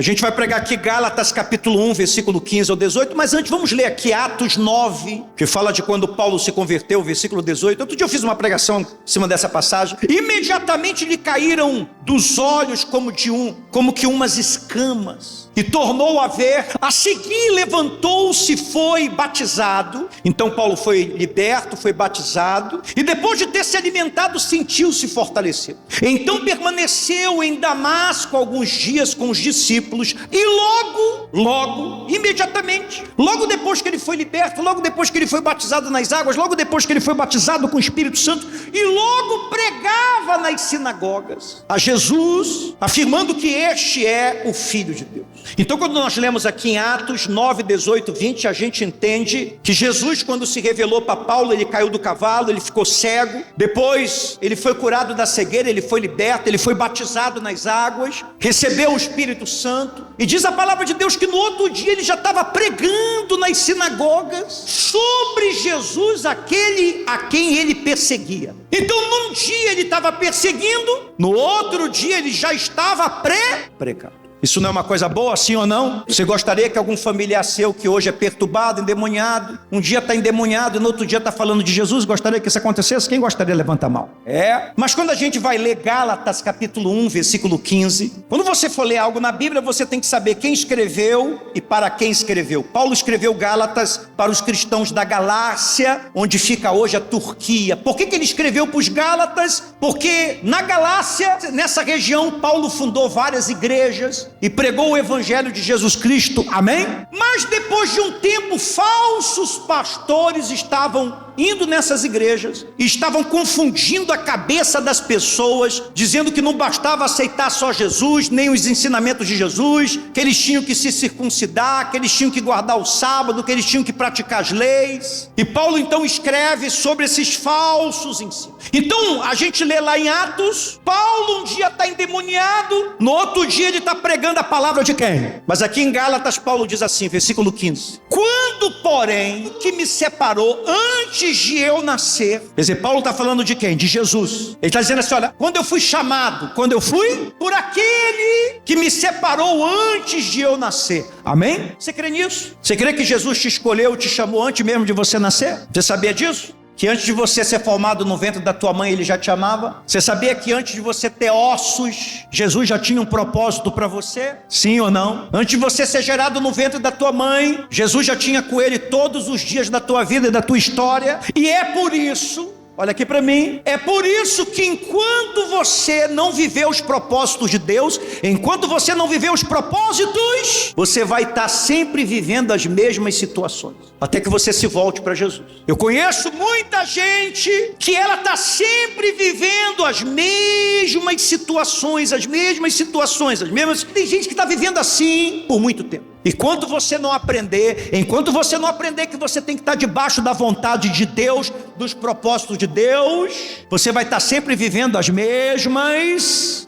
A gente vai pregar aqui Gálatas capítulo 1, versículo 15 ao 18, mas antes vamos ler aqui Atos 9, que fala de quando Paulo se converteu, versículo 18. Outro dia eu fiz uma pregação em cima dessa passagem. Imediatamente lhe caíram dos olhos como que umas escamas, e tornou a ver. A seguir levantou-se, foi batizado. Então Paulo foi liberto, foi batizado, e depois de ter se alimentado, sentiu-se fortalecido. Então permaneceu em Damasco alguns dias com os discípulos, e logo, imediatamente, logo depois que ele foi liberto, logo depois que ele foi batizado nas águas, logo depois que ele foi batizado com o Espírito Santo, e logo pregava nas sinagogas a Jesus, afirmando que este é o Filho de Deus. Então quando nós lemos aqui em Atos 9, 18, 20, a gente entende que Jesus, quando se revelou para Paulo, ele caiu do cavalo, ele ficou cego, depois ele foi curado da cegueira, ele foi liberto, ele foi batizado nas águas, recebeu o Espírito Santo, e diz a palavra de Deus que no outro dia ele já estava pregando nas sinagogas sobre Jesus, aquele a quem ele perseguia. Então num dia ele estava perseguindo, no outro dia ele já estava pregando. Isso não é uma coisa boa, sim ou não? Você gostaria que algum familiar seu que hoje é perturbado, endemoniado, um dia está endemoniado e no outro dia está falando de Jesus? Gostaria que isso acontecesse? Quem gostaria? Levanta a mão. Mas quando a gente vai ler Gálatas capítulo 1, versículo 15, quando você for ler algo na Bíblia, você tem que saber quem escreveu e para quem escreveu. Paulo escreveu Gálatas para os cristãos da Galácia, onde fica hoje a Turquia. Por que ele escreveu para os Gálatas? Porque na Galácia, nessa região, Paulo fundou várias igrejas e pregou o evangelho de Jesus Cristo, amém? Mas depois de um tempo, falsos pastores estavam indo nessas igrejas e estavam confundindo a cabeça das pessoas, dizendo que não bastava aceitar só Jesus, nem os ensinamentos de Jesus, que eles tinham que se circuncidar, que eles tinham que guardar o sábado, que eles tinham que praticar as leis. E Paulo então escreve sobre esses falsos ensinos. Então a gente lê lá em Atos, Paulo um dia está endemoniado, no outro dia ele está pregando a palavra de quem? Mas aqui em Gálatas Paulo diz assim, versículo 15: quando porém que me separou antes de eu nascer. Quer dizer, Paulo está falando de quem? De Jesus. Ele está dizendo assim, olha, quando eu fui chamado, quando eu fui por aquele que me separou antes de eu nascer. Amém? Você crê nisso? Você crê que Jesus te escolheu, te chamou antes mesmo de você nascer? Você sabia disso? Que antes de você ser formado no ventre da tua mãe, ele já te amava? Você sabia que antes de você ter ossos, Jesus já tinha um propósito para você? Sim ou não? Antes de você ser gerado no ventre da tua mãe, Jesus já tinha com ele todos os dias da tua vida e da tua história. E é por isso, olha aqui para mim, é por isso que enquanto você não viver os propósitos de Deus, enquanto você não viver os propósitos, você vai estar sempre vivendo as mesmas situações, até que você se volte para Jesus. Eu conheço muita gente que ela está sempre vivendo as mesmas situações. Tem gente que está vivendo assim por muito tempo. Enquanto você não aprender que você tem que estar debaixo da vontade de Deus, dos propósitos de Deus, você vai estar sempre vivendo as mesmas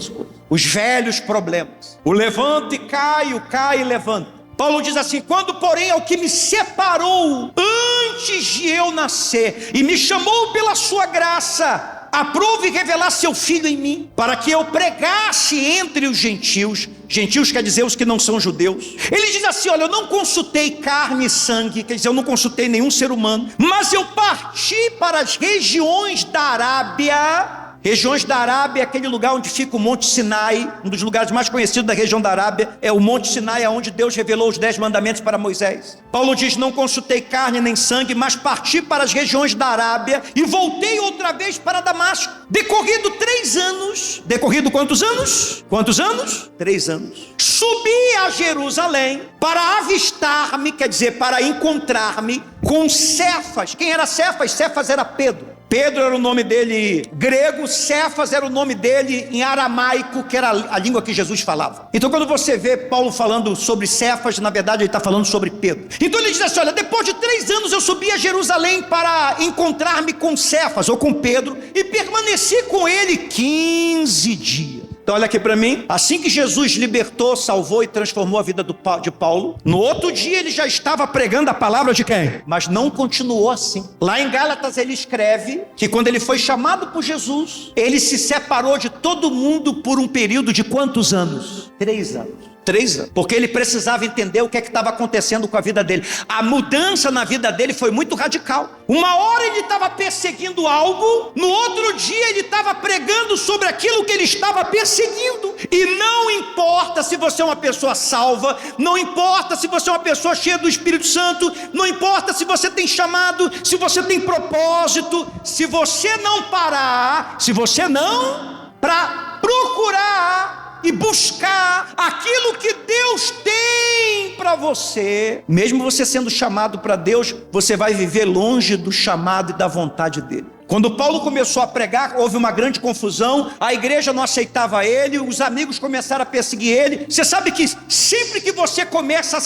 coisas, os velhos problemas. O levanta e cai, o cai e levanta. Paulo diz assim, quando porém é o que me separou antes de eu nascer e me chamou pela sua graça, aprove revelar seu Filho em mim, para que eu pregasse entre os gentios. Gentios quer dizer os que não são judeus. Ele diz assim, olha, eu não consultei carne e sangue, quer dizer, eu não consultei nenhum ser humano, mas eu parti para as regiões da Arábia. Regiões da Arábia é aquele lugar onde fica o Monte Sinai, um dos lugares mais conhecidos da região da Arábia, é o Monte Sinai, onde Deus revelou os 10 mandamentos para Moisés. Paulo diz, não consultei carne nem sangue, mas parti para as regiões da Arábia e voltei outra vez para Damasco. Decorrido 3 anos, decorrido quantos anos? Quantos anos? 3 anos. Subi a Jerusalém para avistar-me, quer dizer, para encontrar-me com Cefas. Quem era Cefas? Cefas era Pedro. Pedro era o nome dele grego, Cefas era o nome dele em aramaico, que era a língua que Jesus falava. Então quando você vê Paulo falando sobre Cefas, na verdade ele está falando sobre Pedro. Então ele diz assim, olha, depois de 3 anos eu subi a Jerusalém para encontrar-me com Cefas, ou com Pedro, e permaneci com ele 15 dias. Então olha aqui para mim, assim que Jesus libertou, salvou e transformou a vida de Paulo, no outro dia ele já estava pregando a palavra de quem? Mas não continuou assim. Lá em Gálatas ele escreve que quando ele foi chamado por Jesus, ele se separou de todo mundo por um período de quantos anos? 3 anos. 3 anos. Porque ele precisava entender o que é que estava acontecendo com a vida dele. A mudança na vida dele foi muito radical. Uma hora ele estava perseguindo algo, no outro dia ele estava pregando sobre aquilo que ele estava perseguindo. E não importa se você é uma pessoa salva, não importa se você é uma pessoa cheia do Espírito Santo, não importa se você tem chamado, se você tem propósito, se você não parar, se você não para procurar e buscar aquilo que Deus tem para você, mesmo você sendo chamado para Deus, você vai viver longe do chamado e da vontade dele. Quando Paulo começou a pregar, houve uma grande confusão, a igreja não aceitava ele, os amigos começaram a perseguir ele. Você sabe que sempre que você começa a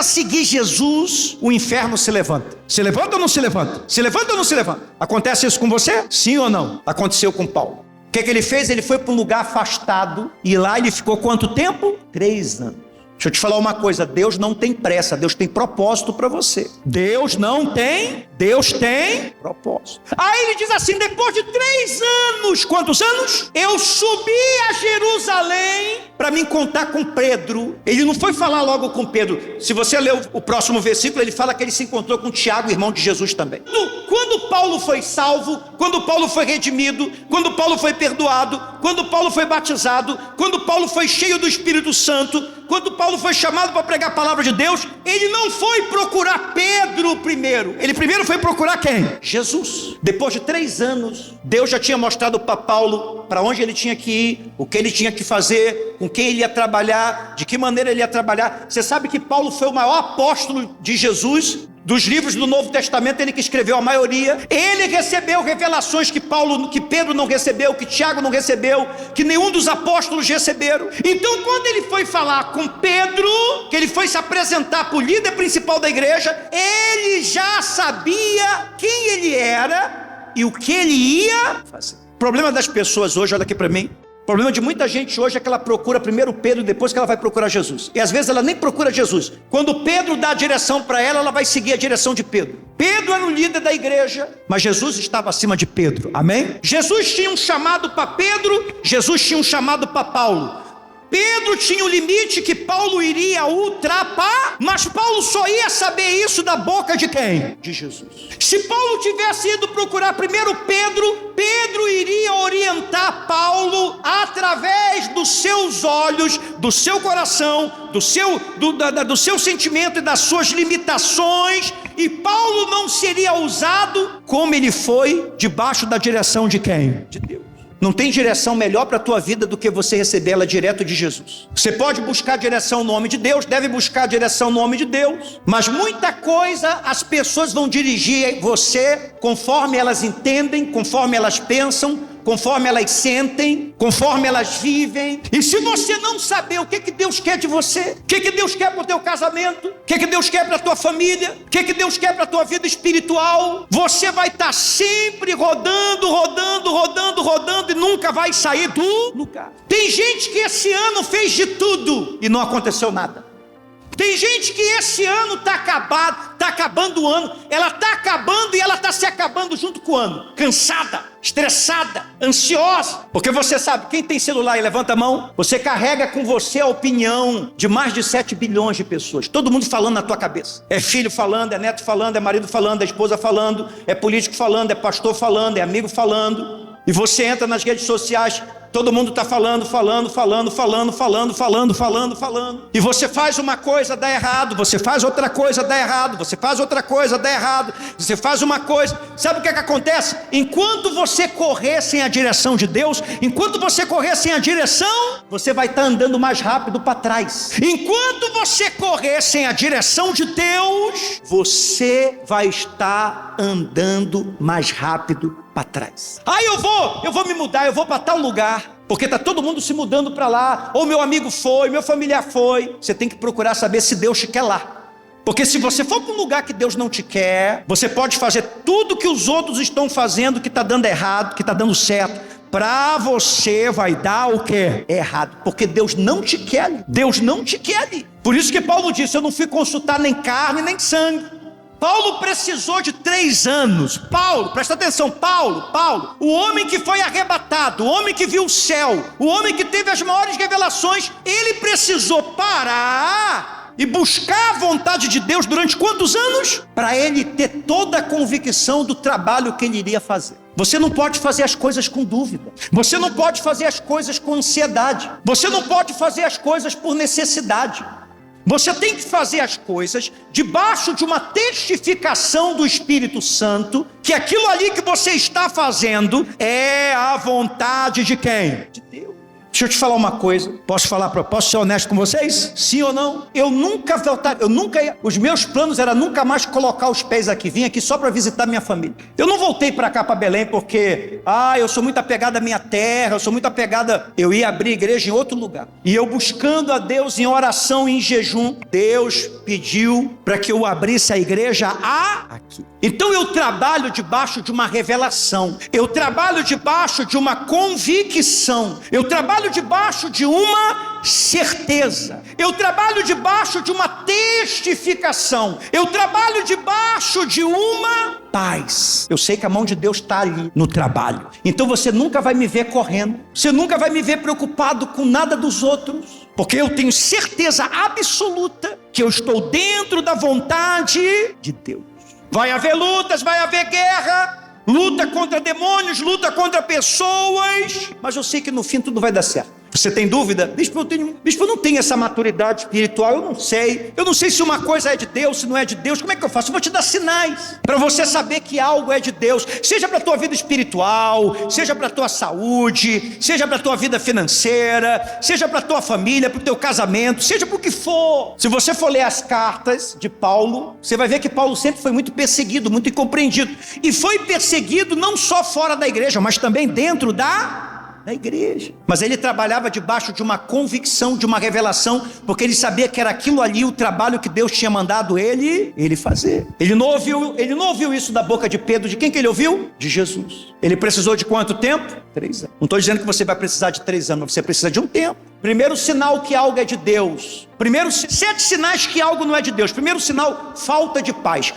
seguir Jesus, o inferno se levanta. Se levanta ou não se levanta? Se levanta ou não se levanta? Acontece isso com você? Sim ou não? Aconteceu com Paulo. O que ele fez? Ele foi para um lugar afastado, e lá ele ficou quanto tempo? 3 anos. Deixa eu te falar uma coisa, Deus não tem pressa, Deus tem propósito para você. Deus tem propósito. Aí ele diz assim, depois de 3 anos, quantos anos? Eu subi a Jerusalém para me encontrar com Pedro. Ele não foi falar logo com Pedro. Se você ler o próximo versículo, ele fala que ele se encontrou com Tiago, irmão de Jesus também. Quando Paulo foi salvo, quando Paulo foi redimido, quando Paulo foi perdoado, quando Paulo foi batizado, quando Paulo foi cheio do Espírito Santo, quando Paulo foi chamado para pregar a palavra de Deus, ele não foi procurar Pedro primeiro. Ele primeiro foi procurar quem? Jesus. Depois de 3 anos, Deus já tinha mostrado para Paulo para onde ele tinha que ir, o que ele tinha que fazer, com quem ele ia trabalhar, de que maneira ele ia trabalhar. Você sabe que Paulo foi o maior apóstolo de Jesus. Dos livros do Novo Testamento, ele que escreveu a maioria. Ele recebeu revelações que Pedro não recebeu, que Tiago não recebeu, que nenhum dos apóstolos receberam. Então, quando ele foi falar com Pedro, que ele foi se apresentar para o líder principal da igreja, ele já sabia quem ele era e o que ele ia fazer. O problema das pessoas hoje, olha aqui para mim, o problema de muita gente hoje é que ela procura primeiro Pedro e depois que ela vai procurar Jesus. E às vezes ela nem procura Jesus. Quando Pedro dá a direção para ela, ela vai seguir a direção de Pedro. Pedro era o líder da igreja, mas Jesus estava acima de Pedro. Amém? Jesus tinha um chamado para Pedro, Jesus tinha um chamado para Paulo. Pedro tinha um limite que Paulo iria ultrapassar, mas Paulo só ia saber isso da boca de quem? De Jesus. Se Paulo tivesse ido procurar primeiro Pedro, Pedro iria orientar Paulo através dos seus olhos, do seu coração, do seu sentimento e das suas limitações, e Paulo não seria usado como ele foi debaixo da direção de quem? De Deus. Não tem direção melhor para a tua vida do que você receber ela direto de Jesus. Você pode buscar direção no nome de Deus, deve buscar direção no nome de Deus, mas muita coisa as pessoas vão dirigir você conforme elas entendem, conforme elas pensam, conforme elas sentem, conforme elas vivem. E se você não saber o que Deus quer de você, o que Deus quer para o teu casamento, o que Deus quer para a tua família, o que Deus quer para a tua vida espiritual, você vai estar sempre rodando e nunca vai sair do lugar. Tem gente que esse ano fez de tudo e não aconteceu nada. Tem gente que esse ano está acabando o ano, ela está acabando e ela está se acabando junto com o ano, cansada, estressada, ansiosa, porque você sabe, quem tem celular e levanta a mão, você carrega com você a opinião de mais de 7 bilhões de pessoas, todo mundo falando na tua cabeça, é filho falando, é neto falando, é marido falando, é esposa falando, é político falando, é pastor falando, é amigo falando, e você entra nas redes sociais, todo mundo está falando, e você faz uma coisa, dá errado, você faz outra coisa, dá errado, você faz outra coisa, dá errado, você faz uma coisa, sabe o que acontece? Enquanto você correr sem a direção de Deus, enquanto você correr sem a direção, você vai estar andando mais rápido para trás. Enquanto você correr sem a direção de Deus, você vai estar andando mais rápido para trás. Eu vou me mudar, eu vou para tal lugar, porque está todo mundo se mudando para lá, ou meu amigo foi, meu familiar foi. Você tem que procurar saber se Deus te quer lá, porque se você for para um lugar que Deus não te quer, você pode fazer tudo que os outros estão fazendo, que está dando errado, que está dando certo, para você vai dar o quê? Errado, porque Deus não te quer ali. Deus não te quer ali. Por isso que Paulo disse, eu não fui consultar nem carne nem sangue, Paulo precisou de 3 anos. Paulo, presta atenção, Paulo, o homem que foi arrebatado, o homem que viu o céu, o homem que teve as maiores revelações, ele precisou parar e buscar a vontade de Deus durante quantos anos? Para ele ter toda a convicção do trabalho que ele iria fazer. Você não pode fazer as coisas com dúvida. Você não pode fazer as coisas com ansiedade. Você não pode fazer as coisas por necessidade. Você tem que fazer as coisas debaixo de uma testificação do Espírito Santo, que aquilo ali que você está fazendo é a vontade de quem? De Deus. Deixa eu te falar uma coisa, posso ser honesto com vocês? Sim ou não? Os meus planos era nunca mais colocar os pés aqui, vim aqui só para visitar minha família. Eu não voltei para cá, para Belém, porque, eu sou muito apegado à minha terra, eu ia abrir igreja em outro lugar. E eu buscando a Deus em oração e em jejum, Deus pediu para que eu abrisse a igreja aqui. Então eu trabalho debaixo de uma revelação, eu trabalho debaixo de uma convicção, eu trabalho debaixo de uma certeza, eu trabalho debaixo de uma testificação, eu trabalho debaixo de uma paz. Eu sei que a mão de Deus está ali no trabalho, então você nunca vai me ver correndo, você nunca vai me ver preocupado com nada dos outros, porque eu tenho certeza absoluta que eu estou dentro da vontade de Deus. Vai haver lutas, vai haver guerra, luta contra demônios, luta contra pessoas, mas eu sei que no fim tudo vai dar certo. Você tem dúvida? Bispo, eu não tenho essa maturidade espiritual, eu não sei se uma coisa é de Deus, se não é de Deus, como é que eu faço? Eu vou te dar sinais, para você saber que algo é de Deus, seja para a tua vida espiritual, seja para a tua saúde, seja para a tua vida financeira, seja para a tua família, para o teu casamento, seja para o que for. Se você for ler as cartas de Paulo, você vai ver que Paulo sempre foi muito perseguido, muito incompreendido, e foi perseguido não só fora da igreja, mas também dentro da igreja. Mas ele trabalhava debaixo de uma convicção, de uma revelação, porque ele sabia que era aquilo ali o trabalho que Deus tinha mandado ele fazer. Ele não ouviu isso da boca de Pedro. De quem que ele ouviu? De Jesus. Ele precisou de quanto tempo? 3 anos. Não estou dizendo que você vai precisar de 3 anos, mas você precisa de um tempo. Primeiro sinal que algo é de Deus. 7 sinais que algo não é de Deus. Primeiro sinal, falta de paz.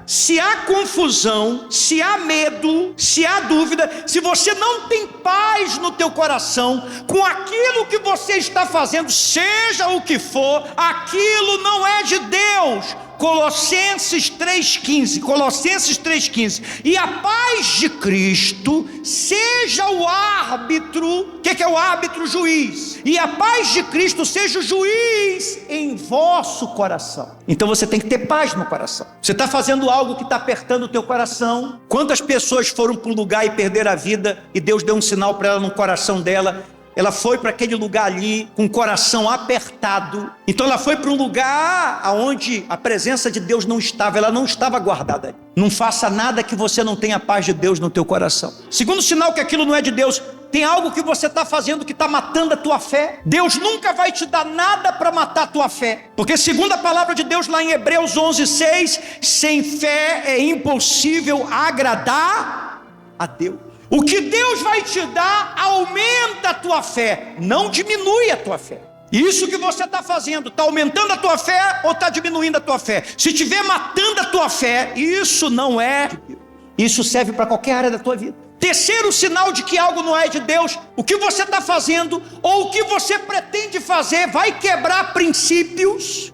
Se há confusão, se há medo, se há dúvida, se você não tem paz no teu coração com aquilo que você está fazendo, seja o que for, aquilo não é de Deus. Colossenses 3,15. E a paz de Cristo seja o árbitro. O que é o árbitro? Juiz. E a paz de Cristo seja o juiz em vosso coração. Então você tem que ter paz no coração. Você está fazendo algo que está apertando o teu coração. Quantas pessoas foram para um lugar e perderam a vida e Deus deu um sinal para ela no coração dela? Ela foi para aquele lugar ali com o coração apertado. Então ela foi para um lugar onde a presença de Deus não estava, ela não estava guardada ali. Não faça nada que você não tenha a paz de Deus no teu coração. Segundo sinal que aquilo não é de Deus, tem algo que você está fazendo que está matando a tua fé. Deus nunca vai te dar nada para matar a tua fé, porque segundo a palavra de Deus lá em Hebreus 11:6, sem fé é impossível agradar a Deus. O que Deus vai te dar aumenta a tua fé, não diminui a tua fé. Isso que você está fazendo, está aumentando a tua fé ou está diminuindo a tua fé? Se estiver matando a tua fé, isso não é de Deus. Isso serve para qualquer área da tua vida. Terceiro sinal de que algo não é de Deus, o que você está fazendo ou o que você pretende fazer vai quebrar princípios,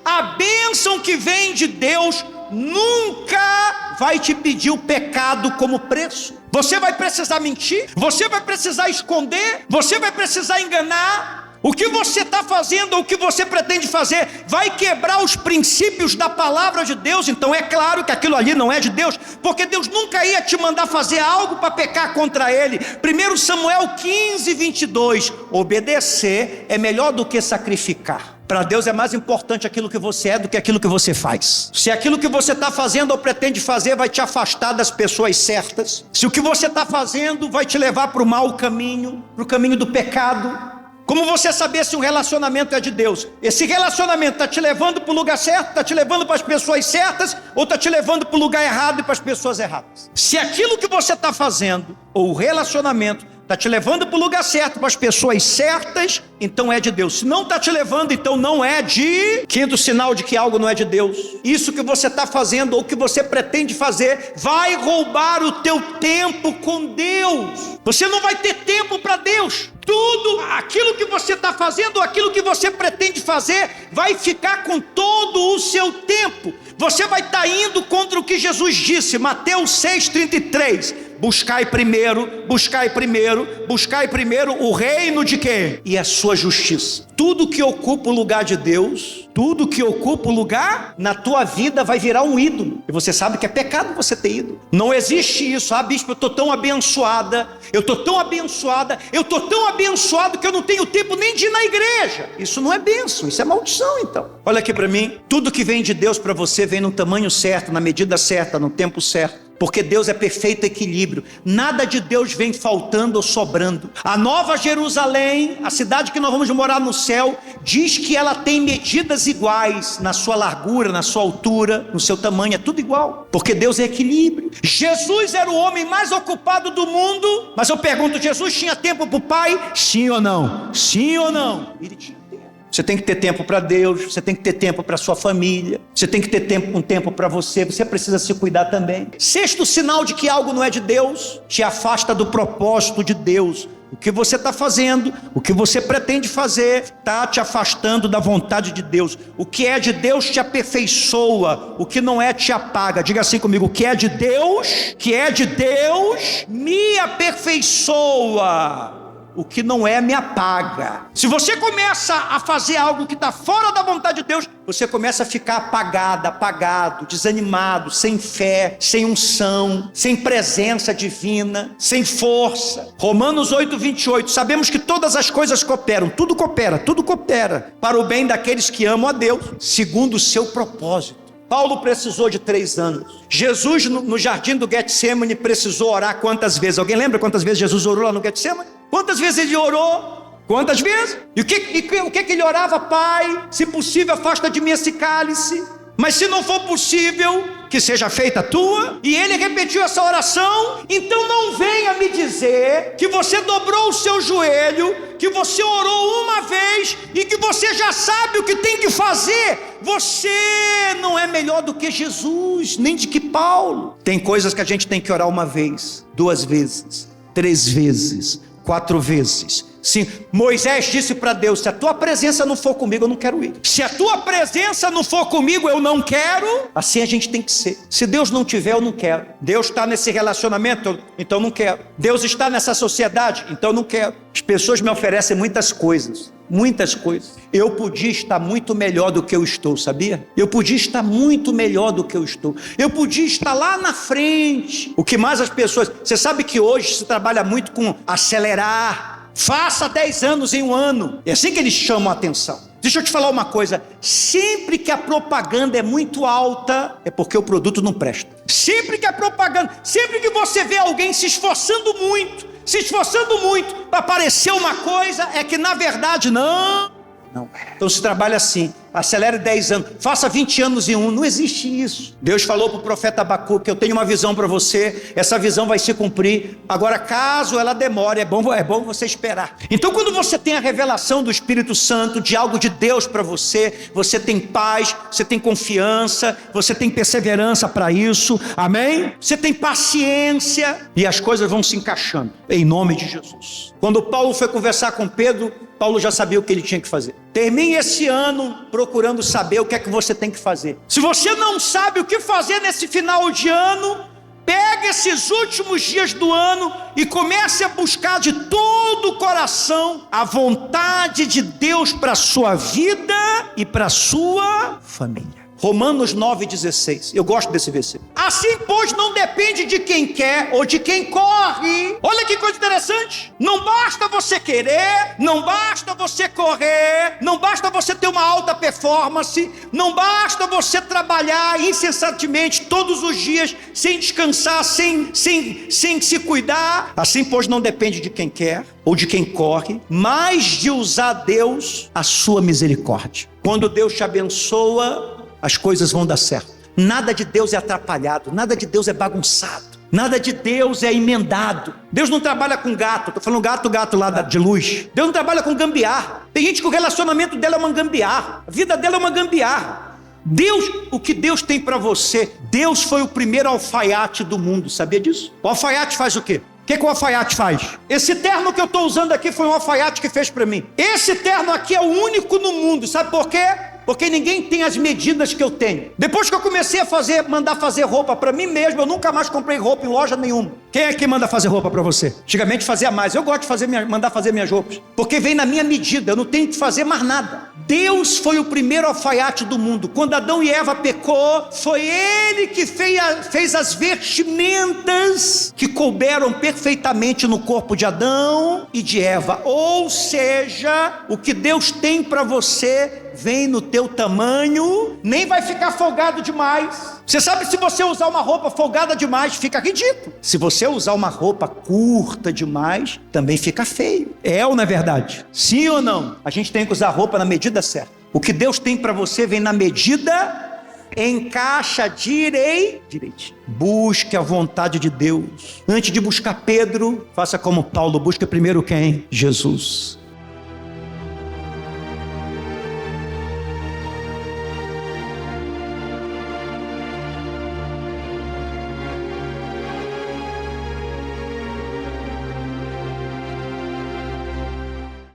a bênção que vem de Deus nunca vai te pedir o pecado como preço. Você vai precisar mentir, você vai precisar esconder, você vai precisar enganar. O que você está fazendo ou o que você pretende fazer vai quebrar os princípios da palavra de Deus. Então é claro que aquilo ali não é de Deus, porque Deus nunca ia te mandar fazer algo para pecar contra ele. 1 Samuel 15:22, obedecer é melhor do que sacrificar. Para Deus é mais importante aquilo que você é do que aquilo que você faz. Se aquilo que você está fazendo ou pretende fazer vai te afastar das pessoas certas, se o que você está fazendo vai te levar para o mau caminho, para o caminho do pecado, como você saber se um relacionamento é de Deus? Esse relacionamento está te levando para o lugar certo, está te levando para as pessoas certas, ou está te levando para o lugar errado e para as pessoas erradas? Se aquilo que você está fazendo, ou o relacionamento, está te levando para o lugar certo, para as pessoas certas, então é de Deus. Se não está te levando, então não é de... Quinto sinal de que algo não é de Deus: isso que você está fazendo ou que você pretende fazer vai roubar o teu tempo com Deus. Você não vai ter tempo para Deus. Tudo aquilo que você está fazendo, aquilo que você pretende fazer, vai ficar com todo o seu tempo. Você vai estar indo contra o que Jesus disse, Mateus 6,33. Buscai primeiro o reino de quem? E a sua justiça. Tudo que ocupa o lugar de Deus, tudo que ocupa o lugar na tua vida vai virar um ídolo. E você sabe que é pecado você ter ídolo. Não existe isso. Ah, bispo, eu estou tão abençoado que eu não tenho tempo nem de ir na igreja. Isso não é bênção, isso é maldição então. Olha aqui para mim, tudo que vem de Deus para você vem no tamanho certo, na medida certa, no tempo certo. Porque Deus é perfeito equilíbrio. Nada de Deus vem faltando ou sobrando. A Nova Jerusalém, a cidade que nós vamos morar no céu, diz que ela tem medidas iguais na sua largura, na sua altura, no seu tamanho, é tudo igual. Porque Deus é equilíbrio. Jesus era o homem mais ocupado do mundo. Mas eu pergunto, Jesus tinha tempo para o Pai? Sim ou não? Sim ou não? Ele tinha. Você tem que ter tempo para Deus, você tem que ter tempo para sua família, você tem que ter um tempo para você precisa se cuidar também. Sexto sinal de que algo não é de Deus: te afasta do propósito de Deus. O que você está fazendo, o que você pretende fazer, está te afastando da vontade de Deus. O que é de Deus te aperfeiçoa, o que não é te apaga. Diga assim comigo: o que é de Deus, me aperfeiçoa. O que não é me apaga. Se você começa a fazer algo que está fora da vontade de Deus, você começa a ficar apagado, desanimado, sem fé, sem unção, sem presença divina, sem força. Romanos 8:28, sabemos que todas as coisas cooperam, tudo coopera para o bem daqueles que amam a Deus, segundo o seu propósito. Paulo precisou de 3 anos. Jesus no jardim do Getsemane precisou orar quantas vezes? Alguém lembra quantas vezes Jesus orou lá no Getsemane? Quantas vezes ele orou? Quantas vezes? E o que ele orava? Pai, se possível afasta de mim esse cálice, mas se não for possível, que seja feita a tua. E ele repetiu essa oração. Então não venha me dizer que você dobrou o seu joelho, que você orou uma vez e que você já sabe o que tem que fazer. Você não é melhor do que Jesus, nem de que Paulo. Tem coisas que a gente tem que orar uma vez, 2 vezes, 3 vezes, 4 vezes. Sim, Moisés disse para Deus: se a tua presença não for comigo, eu não quero ir. Se a tua presença não for comigo, eu não quero. Assim a gente tem que ser. Se Deus não tiver, eu não quero. Deus está nesse relacionamento, então não quero. Deus está nessa sociedade, então não quero. As pessoas me oferecem muitas coisas. Eu podia estar muito melhor do que eu estou, sabia? Eu podia estar muito melhor do que eu estou. Eu podia estar lá na frente. O que mais as pessoas... Você sabe que hoje se trabalha muito com acelerar. Faça 10 anos em 1 ano. É assim que eles chamam a atenção. Deixa eu te falar uma coisa: sempre que a propaganda é muito alta, é porque o produto não presta. Sempre que a propaganda, sempre que você vê alguém se esforçando muito para parecer uma coisa, é que na verdade não é. Então se trabalha assim: acelere 10 anos, faça 20 anos em 1. Não existe isso. Deus falou para o profeta Abacuque: eu tenho uma visão para você, essa visão vai se cumprir. Agora, caso ela demore, é bom você esperar. Então, quando você tem a revelação do Espírito Santo, de algo de Deus para você, você tem paz, você tem confiança, você tem perseverança para isso, amém? Você tem paciência e as coisas vão se encaixando, em nome de Jesus. Quando Paulo foi conversar com Pedro, Paulo já sabia o que ele tinha que fazer. Termine esse ano procurando saber o que é que você tem que fazer. Se você não sabe o que fazer nesse final de ano, pegue esses últimos dias do ano e comece a buscar de todo o coração a vontade de Deus para a sua vida e para a sua família. Romanos 9,16, eu gosto desse versículo. Assim, pois, não depende de quem quer ou de quem corre. Olha que coisa interessante. Não basta você querer, não basta você correr, não basta você ter uma alta performance, não basta você trabalhar incessantemente todos os dias, sem descansar, sem se cuidar. Assim, pois, não depende de quem quer ou de quem corre, mas de usar Deus a sua misericórdia. Quando Deus te abençoa, as coisas vão dar certo. Nada de Deus é atrapalhado, nada de Deus é bagunçado, Nada de Deus é emendado. Deus não trabalha com gato. Estou falando gato lá de luz. Deus não trabalha com gambiarra. Tem gente que o relacionamento dela é uma gambiarra. A vida dela é uma gambiarra. Deus, o que Deus tem para você? Deus foi o primeiro alfaiate do mundo. Sabia disso? O alfaiate faz o quê? O que o alfaiate faz? Esse terno que eu estou usando aqui foi um alfaiate que fez para mim. Esse terno aqui é o único no mundo. Sabe por quê? Porque ninguém tem as medidas que eu tenho. Depois que eu comecei a mandar fazer roupa para mim mesmo, eu nunca mais comprei roupa em loja nenhuma. Quem é que manda fazer roupa para você? Antigamente fazia mais. Eu gosto de mandar fazer minhas roupas, porque vem na minha medida, eu não tenho que fazer mais nada. Deus foi o primeiro alfaiate do mundo. Quando Adão e Eva pecou, foi Ele que fez as vestimentas que couberam perfeitamente no corpo de Adão e de Eva. Ou seja, o que Deus tem para você vem no teu tamanho, nem vai ficar folgado demais. Você sabe, se você usar uma roupa folgada demais, fica ridículo. Se você usar uma roupa curta demais, também fica feio. É ou não é verdade? Sim ou não? A gente tem que usar roupa na medida certa. O que Deus tem para você vem na medida, encaixa direitinho. Busque a vontade de Deus. Antes de buscar Pedro, faça como Paulo, busque primeiro quem? Jesus.